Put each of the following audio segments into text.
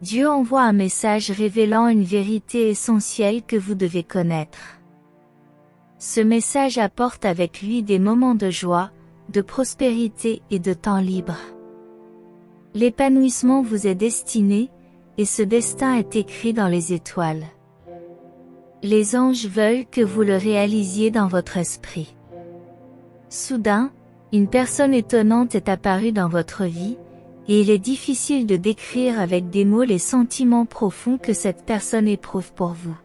Dieu envoie un message révélant une vérité essentielle que vous devez connaître. Ce message apporte avec lui des moments de joie, de prospérité et de temps libre. L'épanouissement vous est destiné, et ce destin est écrit dans les étoiles. Les anges veulent que vous le réalisiez dans votre esprit. Soudain, une personne étonnante est apparue dans votre vie, et il est difficile de décrire avec des mots les sentiments profonds que cette personne éprouve pour vous.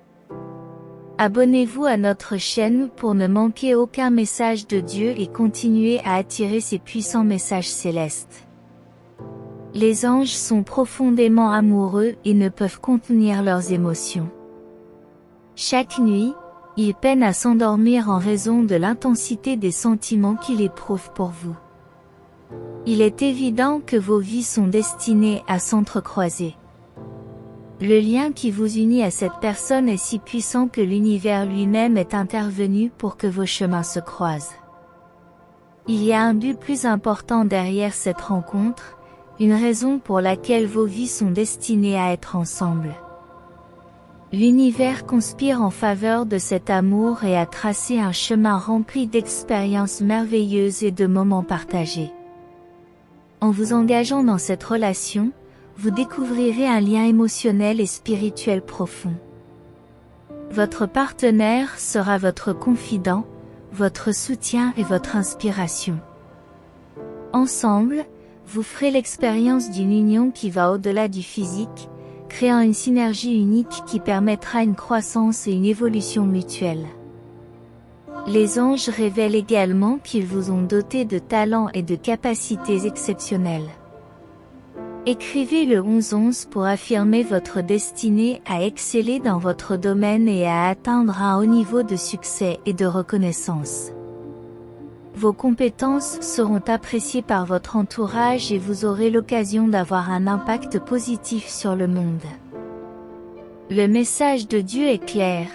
Abonnez-vous à notre chaîne pour ne manquer aucun message de Dieu et continuer à attirer ces puissants messages célestes. Les anges sont profondément amoureux et ne peuvent contenir leurs émotions. Chaque nuit, ils peinent à s'endormir en raison de l'intensité des sentiments qu'ils éprouvent pour vous. Il est évident que vos vies sont destinées à s'entrecroiser. Le lien qui vous unit à cette personne est si puissant que l'univers lui-même est intervenu pour que vos chemins se croisent. Il y a un but plus important derrière cette rencontre, une raison pour laquelle vos vies sont destinées à être ensemble. L'univers conspire en faveur de cet amour et a tracé un chemin rempli d'expériences merveilleuses et de moments partagés. En vous engageant dans cette relation, vous découvrirez un lien émotionnel et spirituel profond. Votre partenaire sera votre confident, votre soutien et votre inspiration. Ensemble, vous ferez l'expérience d'une union qui va au-delà du physique, créant une synergie unique qui permettra une croissance et une évolution mutuelle. Les anges révèlent également qu'ils vous ont doté de talents et de capacités exceptionnelles. Écrivez le 11-11 pour affirmer votre destinée à exceller dans votre domaine et à atteindre un haut niveau de succès et de reconnaissance. Vos compétences seront appréciées par votre entourage et vous aurez l'occasion d'avoir un impact positif sur le monde. Le message de Dieu est clair,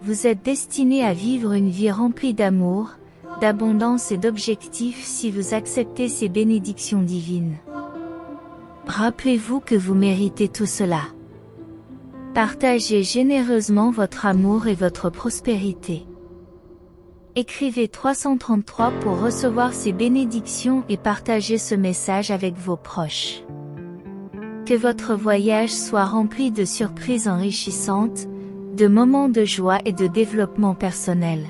vous êtes destiné à vivre une vie remplie d'amour, d'abondance et d'objectifs si vous acceptez ces bénédictions divines. Rappelez-vous que vous méritez tout cela. Partagez généreusement votre amour et votre prospérité. Écrivez 333 pour recevoir ces bénédictions et partagez ce message avec vos proches. Que votre voyage soit rempli de surprises enrichissantes, de moments de joie et de développement personnel.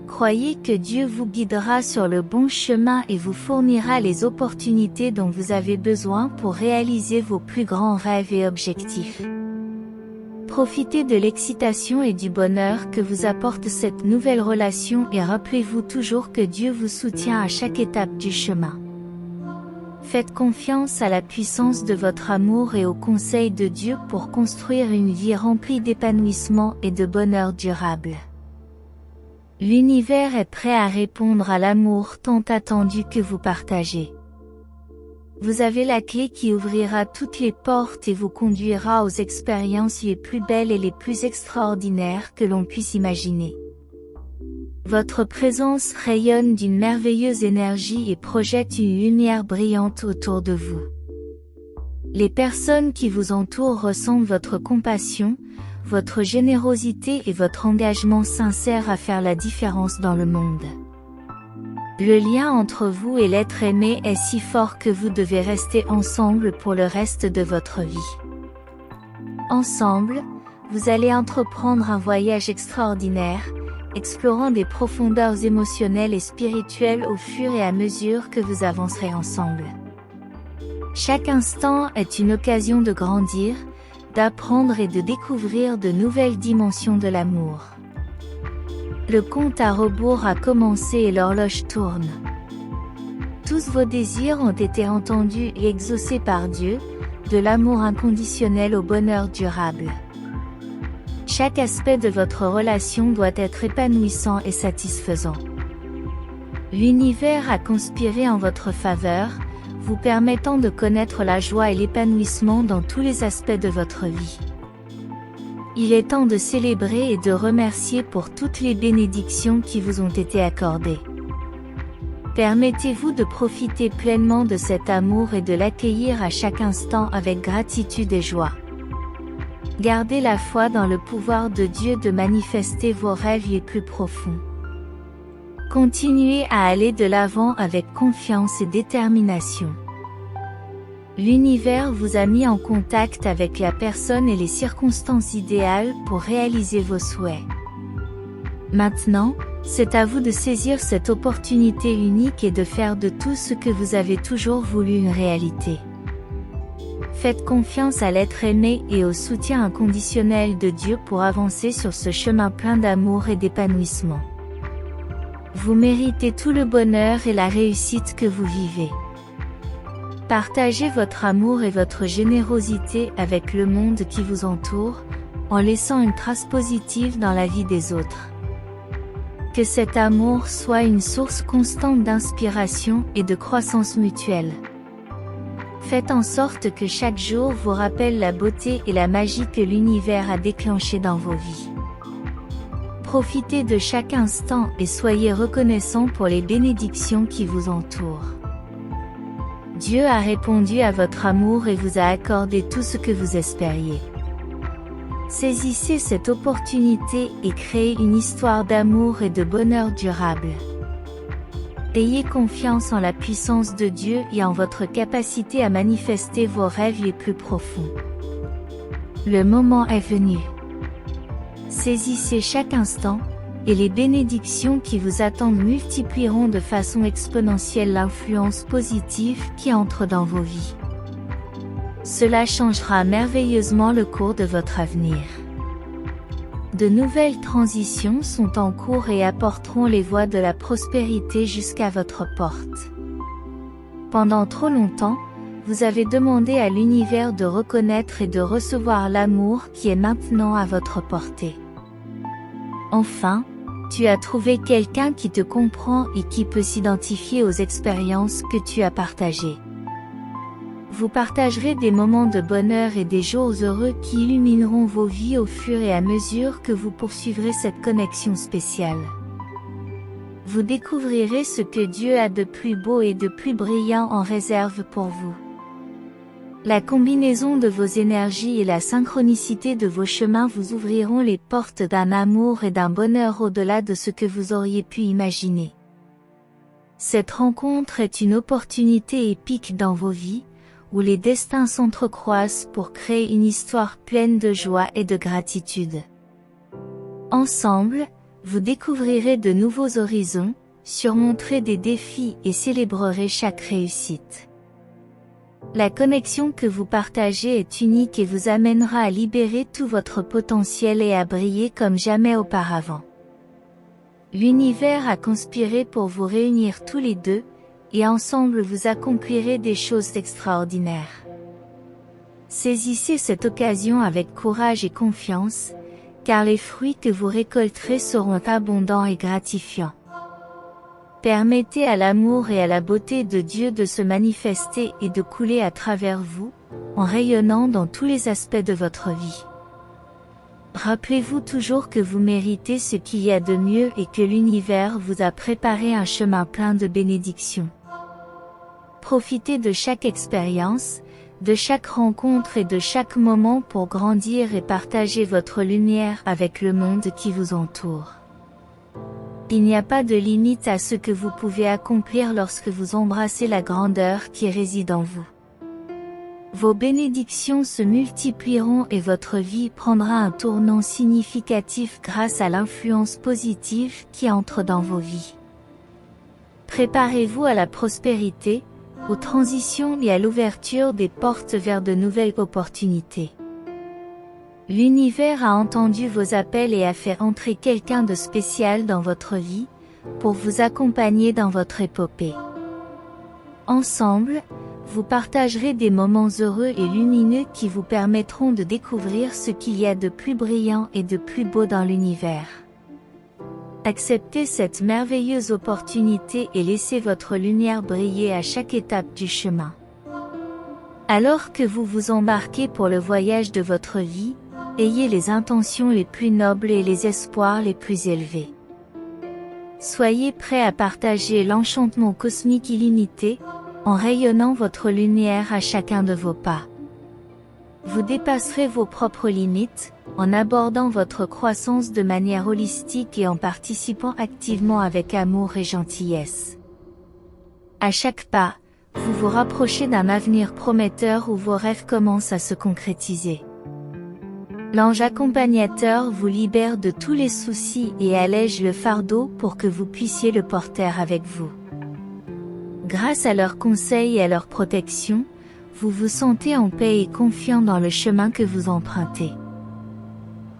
Croyez que Dieu vous guidera sur le bon chemin et vous fournira les opportunités dont vous avez besoin pour réaliser vos plus grands rêves et objectifs. Profitez de l'excitation et du bonheur que vous apporte cette nouvelle relation et rappelez-vous toujours que Dieu vous soutient à chaque étape du chemin. Faites confiance à la puissance de votre amour et aux conseils de Dieu pour construire une vie remplie d'épanouissement et de bonheur durable. L'univers est prêt à répondre à l'amour tant attendu que vous partagez. Vous avez la clé qui ouvrira toutes les portes et vous conduira aux expériences les plus belles et les plus extraordinaires que l'on puisse imaginer. Votre présence rayonne d'une merveilleuse énergie et projette une lumière brillante autour de vous. Les personnes qui vous entourent ressentent votre compassion, votre générosité et votre engagement sincère à faire la différence dans le monde. Le lien entre vous et l'être aimé est si fort que vous devez rester ensemble pour le reste de votre vie. Ensemble, vous allez entreprendre un voyage extraordinaire, explorant des profondeurs émotionnelles et spirituelles au fur et à mesure que vous avancerez ensemble. Chaque instant est une occasion de grandir, d'apprendre et de découvrir de nouvelles dimensions de l'amour. Le compte à rebours a commencé et l'horloge tourne. Tous vos désirs ont été entendus et exaucés par Dieu, de l'amour inconditionnel au bonheur durable. Chaque aspect de votre relation doit être épanouissant et satisfaisant. L'univers a conspiré en votre faveur, vous permettant de connaître la joie et l'épanouissement dans tous les aspects de votre vie. Il est temps de célébrer et de remercier pour toutes les bénédictions qui vous ont été accordées. Permettez-vous de profiter pleinement de cet amour et de l'accueillir à chaque instant avec gratitude et joie. Gardez la foi dans le pouvoir de Dieu de manifester vos rêves les plus profonds. Continuez à aller de l'avant avec confiance et détermination. L'univers vous a mis en contact avec la personne et les circonstances idéales pour réaliser vos souhaits. Maintenant, c'est à vous de saisir cette opportunité unique et de faire de tout ce que vous avez toujours voulu une réalité. Faites confiance à l'être aimé et au soutien inconditionnel de Dieu pour avancer sur ce chemin plein d'amour et d'épanouissement. Vous méritez tout le bonheur et la réussite que vous vivez. Partagez votre amour et votre générosité avec le monde qui vous entoure, en laissant une trace positive dans la vie des autres. Que cet amour soit une source constante d'inspiration et de croissance mutuelle. Faites en sorte que chaque jour vous rappelle la beauté et la magie que l'univers a déclenchée dans vos vies. Profitez de chaque instant et soyez reconnaissants pour les bénédictions qui vous entourent. Dieu a répondu à votre amour et vous a accordé tout ce que vous espériez. Saisissez cette opportunité et créez une histoire d'amour et de bonheur durable. Ayez confiance en la puissance de Dieu et en votre capacité à manifester vos rêves les plus profonds. Le moment est venu. Saisissez chaque instant, et les bénédictions qui vous attendent multiplieront de façon exponentielle l'influence positive qui entre dans vos vies. Cela changera merveilleusement le cours de votre avenir. De nouvelles transitions sont en cours et apporteront les voies de la prospérité jusqu'à votre porte. Pendant trop longtemps, vous avez demandé à l'univers de reconnaître et de recevoir l'amour qui est maintenant à votre portée. Enfin, tu as trouvé quelqu'un qui te comprend et qui peut s'identifier aux expériences que tu as partagées. Vous partagerez des moments de bonheur et des jours heureux qui illumineront vos vies au fur et à mesure que vous poursuivrez cette connexion spéciale. Vous découvrirez ce que Dieu a de plus beau et de plus brillant en réserve pour vous. La combinaison de vos énergies et la synchronicité de vos chemins vous ouvriront les portes d'un amour et d'un bonheur au-delà de ce que vous auriez pu imaginer. Cette rencontre est une opportunité épique dans vos vies, où les destins s'entrecroisent pour créer une histoire pleine de joie et de gratitude. Ensemble, vous découvrirez de nouveaux horizons, surmonterez des défis et célébrerez chaque réussite. La connexion que vous partagez est unique et vous amènera à libérer tout votre potentiel et à briller comme jamais auparavant. L'univers a conspiré pour vous réunir tous les deux, et ensemble vous accomplirez des choses extraordinaires. Saisissez cette occasion avec courage et confiance, car les fruits que vous récolterez seront abondants et gratifiants. Permettez à l'amour et à la beauté de Dieu de se manifester et de couler à travers vous, en rayonnant dans tous les aspects de votre vie. Rappelez-vous toujours que vous méritez ce qu'il y a de mieux et que l'univers vous a préparé un chemin plein de bénédictions. Profitez de chaque expérience, de chaque rencontre et de chaque moment pour grandir et partager votre lumière avec le monde qui vous entoure. Il n'y a pas de limite à ce que vous pouvez accomplir lorsque vous embrassez la grandeur qui réside en vous. Vos bénédictions se multiplieront et votre vie prendra un tournant significatif grâce à l'influence positive qui entre dans vos vies. Préparez-vous à la prospérité, aux transitions et à l'ouverture des portes vers de nouvelles opportunités. L'univers a entendu vos appels et a fait entrer quelqu'un de spécial dans votre vie, pour vous accompagner dans votre épopée. Ensemble, vous partagerez des moments heureux et lumineux qui vous permettront de découvrir ce qu'il y a de plus brillant et de plus beau dans l'univers. Acceptez cette merveilleuse opportunité et laissez votre lumière briller à chaque étape du chemin. Alors que vous vous embarquez pour le voyage de votre vie, ayez les intentions les plus nobles et les espoirs les plus élevés. Soyez prêts à partager l'enchantement cosmique illimité, en rayonnant votre lumière à chacun de vos pas. Vous dépasserez vos propres limites, en abordant votre croissance de manière holistique et en participant activement avec amour et gentillesse. À chaque pas, vous vous rapprochez d'un avenir prometteur où vos rêves commencent à se concrétiser. L'ange accompagnateur vous libère de tous les soucis et allège le fardeau pour que vous puissiez le porter avec vous. Grâce à leurs conseils et à leur protection, vous vous sentez en paix et confiant dans le chemin que vous empruntez.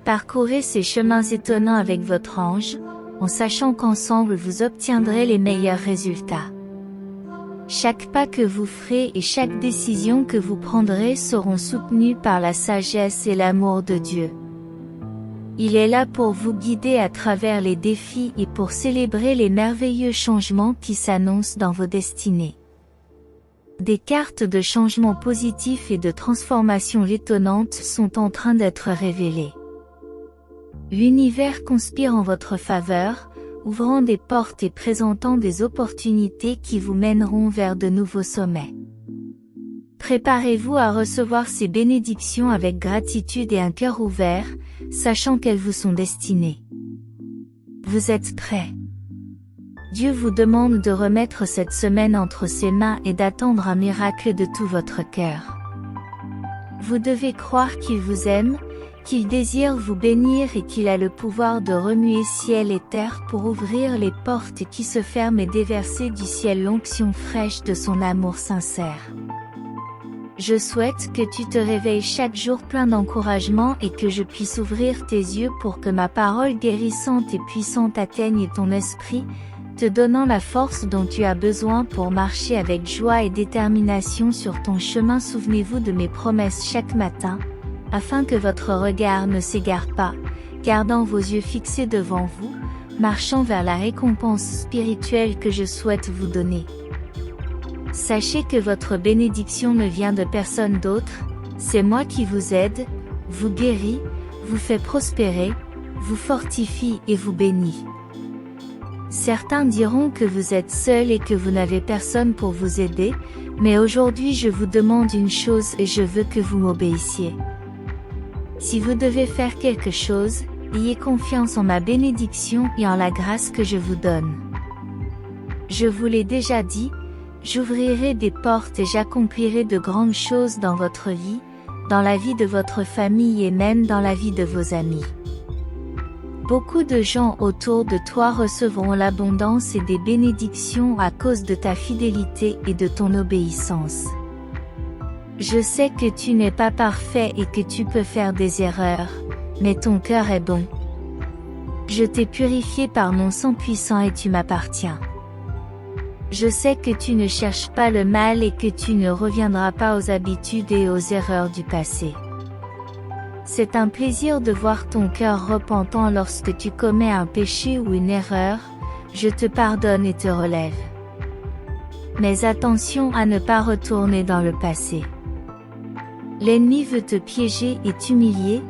Parcourez ces chemins étonnants avec votre ange, en sachant qu'ensemble vous obtiendrez les meilleurs résultats. Chaque pas que vous ferez et chaque décision que vous prendrez seront soutenus par la sagesse et l'amour de Dieu. Il est là pour vous guider à travers les défis et pour célébrer les merveilleux changements qui s'annoncent dans vos destinées. Des cartes de changement positif et de transformation étonnantes sont en train d'être révélées. L'univers conspire en votre faveur, ouvrant des portes et présentant des opportunités qui vous mèneront vers de nouveaux sommets. Préparez-vous à recevoir ces bénédictions avec gratitude et un cœur ouvert, sachant qu'elles vous sont destinées. Vous êtes prêts? Dieu vous demande de remettre cette semaine entre ses mains et d'attendre un miracle de tout votre cœur. Vous devez croire qu'il vous aime, qu'il désire vous bénir et qu'il a le pouvoir de remuer ciel et terre pour ouvrir les portes qui se ferment et déverser du ciel l'onction fraîche de son amour sincère. Je souhaite que tu te réveilles chaque jour plein d'encouragement et que je puisse ouvrir tes yeux pour que ma parole guérissante et puissante atteigne ton esprit, te donnant la force dont tu as besoin pour marcher avec joie et détermination sur ton chemin. Souvenez-vous de mes promesses chaque matin, afin que votre regard ne s'égare pas, gardant vos yeux fixés devant vous, marchant vers la récompense spirituelle que je souhaite vous donner. Sachez que votre bénédiction ne vient de personne d'autre, c'est moi qui vous aide, vous guérit, vous fait prospérer, vous fortifie et vous bénit. Certains diront que vous êtes seul et que vous n'avez personne pour vous aider, mais aujourd'hui je vous demande une chose et je veux que vous m'obéissiez. Si vous devez faire quelque chose, ayez confiance en ma bénédiction et en la grâce que je vous donne. Je vous l'ai déjà dit, j'ouvrirai des portes et j'accomplirai de grandes choses dans votre vie, dans la vie de votre famille et même dans la vie de vos amis. Beaucoup de gens autour de toi recevront l'abondance et des bénédictions à cause de ta fidélité et de ton obéissance. Je sais que tu n'es pas parfait et que tu peux faire des erreurs, mais ton cœur est bon. Je t'ai purifié par mon sang puissant et tu m'appartiens. Je sais que tu ne cherches pas le mal et que tu ne reviendras pas aux habitudes et aux erreurs du passé. C'est un plaisir de voir ton cœur repentant lorsque tu commets un péché ou une erreur, je te pardonne et te relève. Mais attention à ne pas retourner dans le passé. L'ennemi veut te piéger et t'humilier,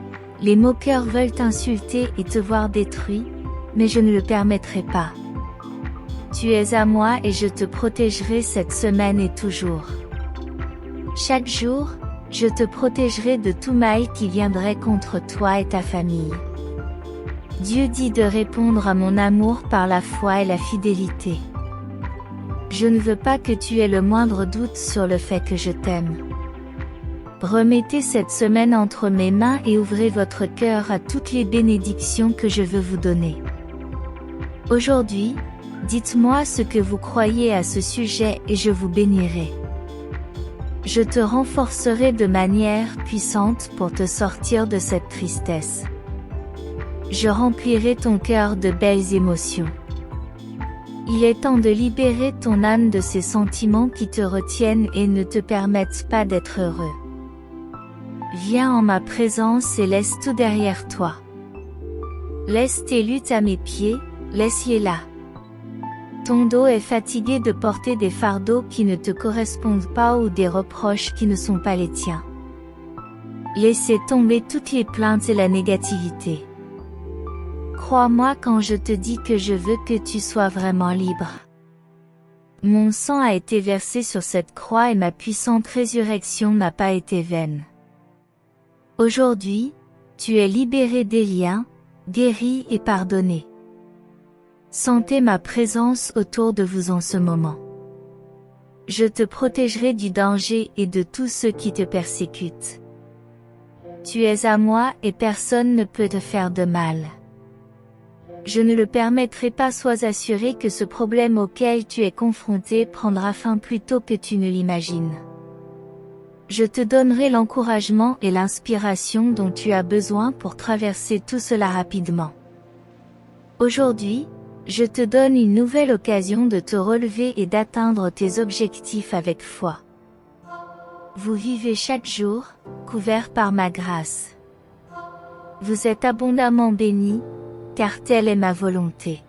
les moqueurs veulent t'insulter et te voir détruit, mais je ne le permettrai pas. Tu es à moi et je te protégerai cette semaine et toujours. Chaque jour, je te protégerai de tout mal qui viendrait contre toi et ta famille. Dieu dit de répondre à mon amour par la foi et la fidélité. Je ne veux pas que tu aies le moindre doute sur le fait que je t'aime. Remettez cette semaine entre mes mains et ouvrez votre cœur à toutes les bénédictions que je veux vous donner. Aujourd'hui, dites-moi ce que vous croyez à ce sujet et je vous bénirai. Je te renforcerai de manière puissante pour te sortir de cette tristesse. Je remplirai ton cœur de belles émotions. Il est temps de libérer ton âme de ces sentiments qui te retiennent et ne te permettent pas d'être heureux. Viens en ma présence et laisse tout derrière toi. Laisse tes luttes à mes pieds, laisse-les là. Ton dos est fatigué de porter des fardeaux qui ne te correspondent pas ou des reproches qui ne sont pas les tiens. Laissez tomber toutes les plaintes et la négativité. Crois-moi quand je te dis que je veux que tu sois vraiment libre. Mon sang a été versé sur cette croix et ma puissante résurrection n'a pas été vaine. Aujourd'hui, tu es libéré des liens, guéri et pardonné. Sentez ma présence autour de vous en ce moment. Je te protégerai du danger et de tous ceux qui te persécutent. Tu es à moi et personne ne peut te faire de mal. Je ne le permettrai pas, sois assuré que ce problème auquel tu es confronté prendra fin plus tôt que tu ne l'imagines. Je te donnerai l'encouragement et l'inspiration dont tu as besoin pour traverser tout cela rapidement. Aujourd'hui, je te donne une nouvelle occasion de te relever et d'atteindre tes objectifs avec foi. Vous vivez chaque jour, couvert par ma grâce. Vous êtes abondamment bénis, car telle est ma volonté.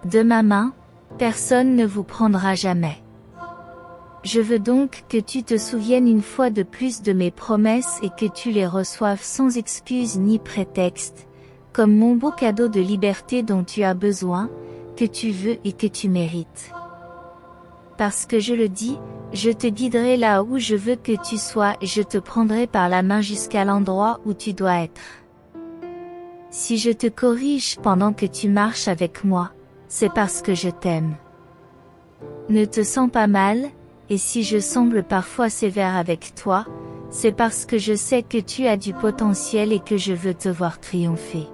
De ma main, personne ne vous prendra jamais. Je veux donc que tu te souviennes une fois de plus de mes promesses et que tu les reçoives sans excuse ni prétexte, comme mon beau cadeau de liberté dont tu as besoin, que tu veux et que tu mérites. Parce que je le dis, je te guiderai là où je veux que tu sois et je te prendrai par la main jusqu'à l'endroit où tu dois être. Si je te corrige pendant que tu marches avec moi, c'est parce que je t'aime. Ne te sens pas mal, et si je semble parfois sévère avec toi, c'est parce que je sais que tu as du potentiel et que je veux te voir triompher.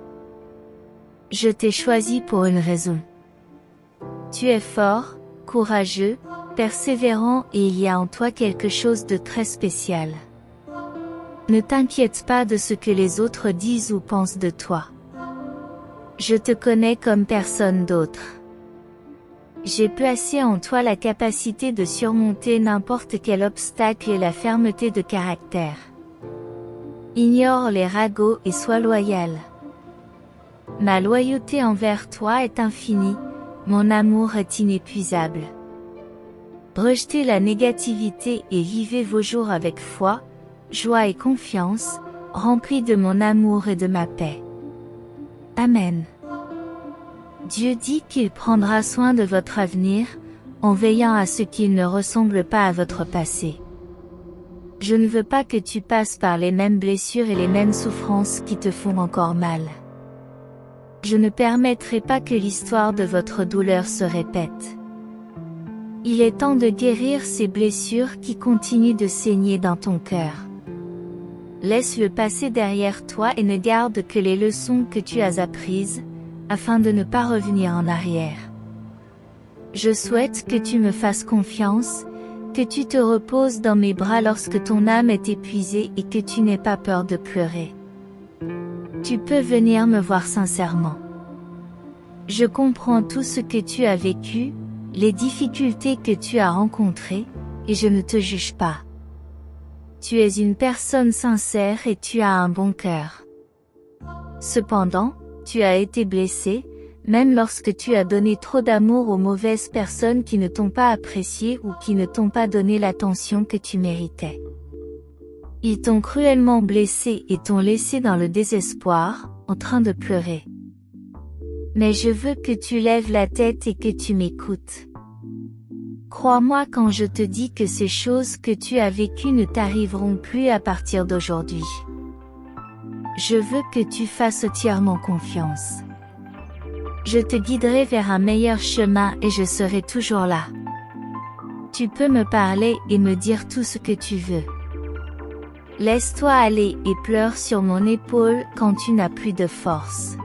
Je t'ai choisi pour une raison. Tu es fort, courageux, persévérant et il y a en toi quelque chose de très spécial. Ne t'inquiète pas de ce que les autres disent ou pensent de toi. Je te connais comme personne d'autre. J'ai placé en toi la capacité de surmonter n'importe quel obstacle et la fermeté de caractère. Ignore les ragots et sois loyal. Ma loyauté envers toi est infinie, mon amour est inépuisable. Rejetez la négativité et vivez vos jours avec foi, joie et confiance, remplis de mon amour et de ma paix. Amen. Dieu dit qu'il prendra soin de votre avenir, en veillant à ce qu'il ne ressemble pas à votre passé. Je ne veux pas que tu passes par les mêmes blessures et les mêmes souffrances qui te font encore mal. Je ne permettrai pas que l'histoire de votre douleur se répète. Il est temps de guérir ces blessures qui continuent de saigner dans ton cœur. Laisse le passé derrière toi et ne garde que les leçons que tu as apprises, afin de ne pas revenir en arrière. Je souhaite que tu me fasses confiance, que tu te reposes dans mes bras lorsque ton âme est épuisée et que tu n'aies pas peur de pleurer. Tu peux venir me voir sincèrement. Je comprends tout ce que tu as vécu, les difficultés que tu as rencontrées, et je ne te juge pas. Tu es une personne sincère et tu as un bon cœur. Cependant, tu as été blessé, même lorsque tu as donné trop d'amour aux mauvaises personnes qui ne t'ont pas apprécié ou qui ne t'ont pas donné l'attention que tu méritais. Ils t'ont cruellement blessé et t'ont laissé dans le désespoir, en train de pleurer. Mais je veux que tu lèves la tête et que tu m'écoutes. Crois-moi quand je te dis que ces choses que tu as vécues ne t'arriveront plus à partir d'aujourd'hui. Je veux que tu fasses entièrement confiance. Je te guiderai vers un meilleur chemin et je serai toujours là. Tu peux me parler et me dire tout ce que tu veux. Laisse-toi aller et pleure sur mon épaule quand tu n'as plus de force.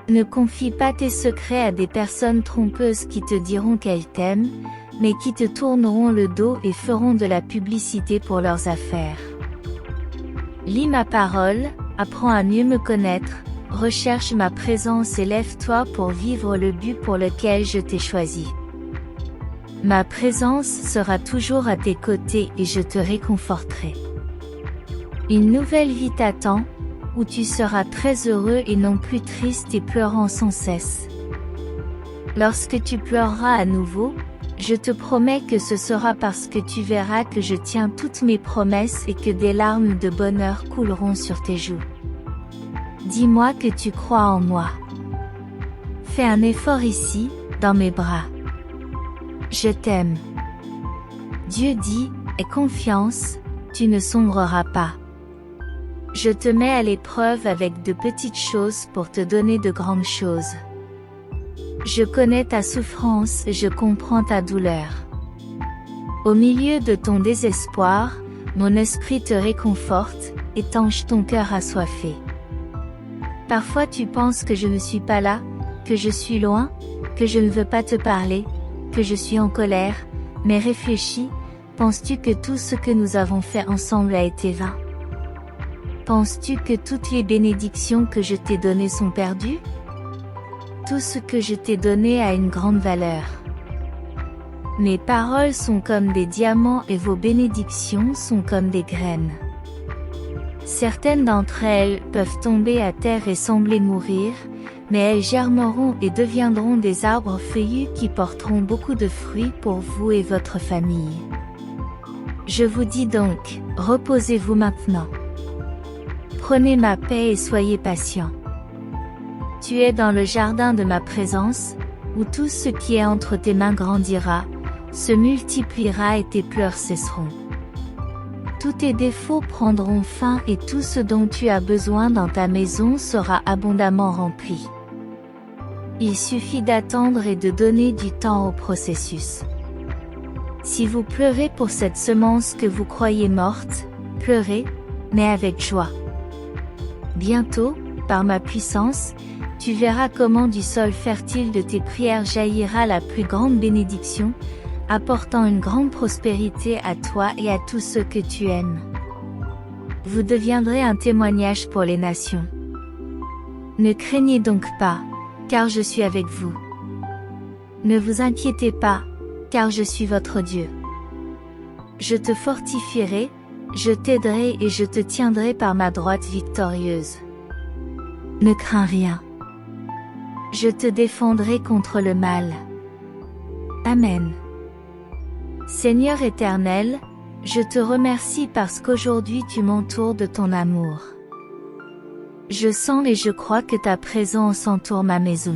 Ne confie pas tes secrets à des personnes trompeuses qui te diront qu'elles t'aiment, mais qui te tourneront le dos et feront de la publicité pour leurs affaires. Lis ma parole, apprends à mieux me connaître, recherche ma présence et lève-toi pour vivre le but pour lequel je t'ai choisi. Ma présence sera toujours à tes côtés et je te réconforterai. Une nouvelle vie t'attend, où tu seras très heureux et non plus triste et pleurant sans cesse. Lorsque tu pleureras à nouveau, je te promets que ce sera parce que tu verras que je tiens toutes mes promesses et que des larmes de bonheur couleront sur tes joues. Dis-moi que tu crois en moi. Fais un effort ici, dans mes bras. Je t'aime. Dieu dit, aie confiance, tu ne sombreras pas. Je te mets à l'épreuve avec de petites choses pour te donner de grandes choses. Je connais ta souffrance, je comprends ta douleur. Au milieu de ton désespoir, mon esprit te réconforte, étanche ton cœur assoiffé. Parfois tu penses que je ne suis pas là, que je suis loin, que je ne veux pas te parler, que je suis en colère, mais réfléchis, penses-tu que tout ce que nous avons fait ensemble a été vain? Penses-tu que toutes les bénédictions que je t'ai données sont perdues? Tout ce que je t'ai donné a une grande valeur. Mes paroles sont comme des diamants et vos bénédictions sont comme des graines. Certaines d'entre elles peuvent tomber à terre et sembler mourir, mais elles germeront et deviendront des arbres feuillus qui porteront beaucoup de fruits pour vous et votre famille. Je vous dis donc, reposez-vous maintenant. Prenez ma paix et soyez patients. Tu es dans le jardin de ma présence, où tout ce qui est entre tes mains grandira, se multipliera et tes pleurs cesseront. Tous tes défauts prendront fin et tout ce dont tu as besoin dans ta maison sera abondamment rempli. Il suffit d'attendre et de donner du temps au processus. Si vous pleurez pour cette semence que vous croyez morte, pleurez, mais avec joie. Bientôt, par ma puissance, tu verras comment du sol fertile de tes prières jaillira la plus grande bénédiction, apportant une grande prospérité à toi et à tous ceux que tu aimes. Vous deviendrez un témoignage pour les nations. Ne craignez donc pas, car je suis avec vous. Ne vous inquiétez pas, car je suis votre Dieu. Je te fortifierai, je t'aiderai et je te tiendrai par ma droite victorieuse. Ne crains rien. Je te défendrai contre le mal. Amen. Seigneur éternel, je te remercie parce qu'aujourd'hui tu m'entoures de ton amour. Je sens et je crois que ta présence entoure ma maison.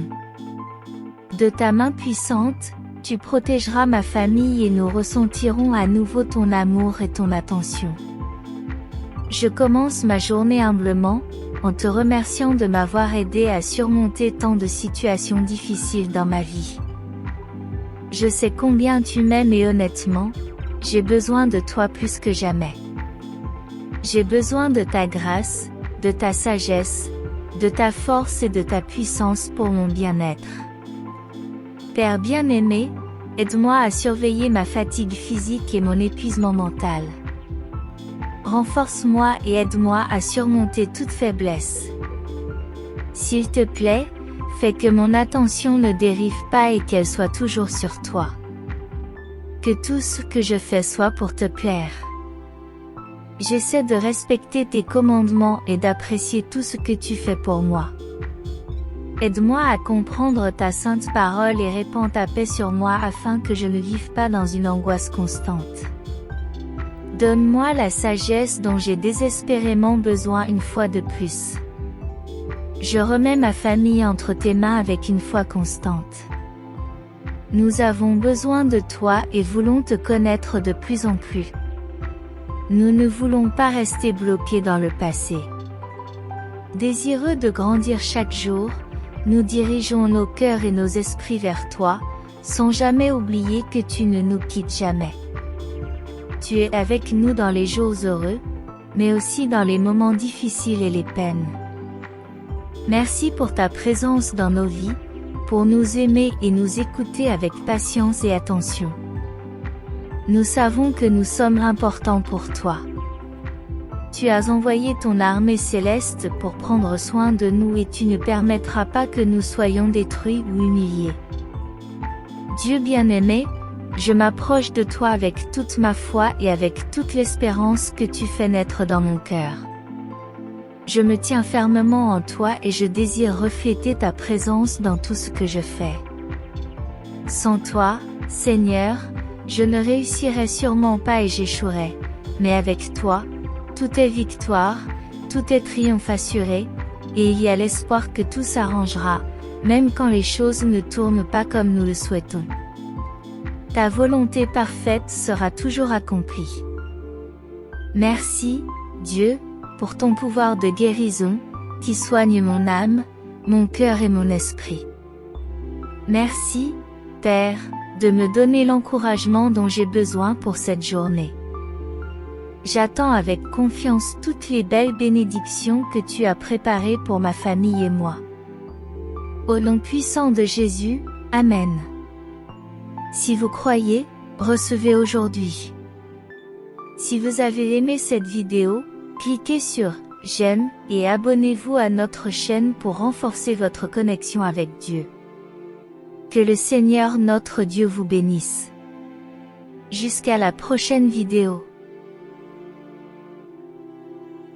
De ta main puissante, tu protégeras ma famille et nous ressentirons à nouveau ton amour et ton attention. Je commence ma journée humblement, en te remerciant de m'avoir aidé à surmonter tant de situations difficiles dans ma vie. Je sais combien tu m'aimes et honnêtement, j'ai besoin de toi plus que jamais. J'ai besoin de ta grâce, de ta sagesse, de ta force et de ta puissance pour mon bien-être. Père bien-aimé, aide-moi à surveiller ma fatigue physique et mon épuisement mental. Renforce-moi et aide-moi à surmonter toute faiblesse. S'il te plaît, fais que mon attention ne dérive pas et qu'elle soit toujours sur toi. Que tout ce que je fais soit pour te plaire. J'essaie de respecter tes commandements et d'apprécier tout ce que tu fais pour moi. Aide-moi à comprendre ta sainte parole et répands ta paix sur moi afin que je ne vive pas dans une angoisse constante. Donne-moi la sagesse dont j'ai désespérément besoin une fois de plus. Je remets ma famille entre tes mains avec une foi constante. Nous avons besoin de toi et voulons te connaître de plus en plus. Nous ne voulons pas rester bloqués dans le passé. Désireux de grandir chaque jour, nous dirigeons nos cœurs et nos esprits vers toi, sans jamais oublier que tu ne nous quittes jamais. Tu es avec nous dans les jours heureux, mais aussi dans les moments difficiles et les peines. Merci pour ta présence dans nos vies, pour nous aimer et nous écouter avec patience et attention. Nous savons que nous sommes importants pour toi. Tu as envoyé ton armée céleste pour prendre soin de nous et tu ne permettras pas que nous soyons détruits ou humiliés. Dieu bien-aimé, je m'approche de toi avec toute ma foi et avec toute l'espérance que tu fais naître dans mon cœur. Je me tiens fermement en toi et je désire refléter ta présence dans tout ce que je fais. Sans toi, Seigneur, je ne réussirai sûrement pas et j'échouerai, mais avec toi, tout est victoire, tout est triomphe assuré, et il y a l'espoir que tout s'arrangera, même quand les choses ne tournent pas comme nous le souhaitons. Ta volonté parfaite sera toujours accomplie. Merci, Dieu, pour ton pouvoir de guérison, qui soigne mon âme, mon cœur et mon esprit. Merci, Père, de me donner l'encouragement dont j'ai besoin pour cette journée. J'attends avec confiance toutes les belles bénédictions que tu as préparées pour ma famille et moi. Au nom puissant de Jésus, Amen. Si vous croyez, recevez aujourd'hui. Si vous avez aimé cette vidéo, cliquez sur « J'aime » et abonnez-vous à notre chaîne pour renforcer votre connexion avec Dieu. Que le Seigneur notre Dieu vous bénisse. Jusqu'à la prochaine vidéo.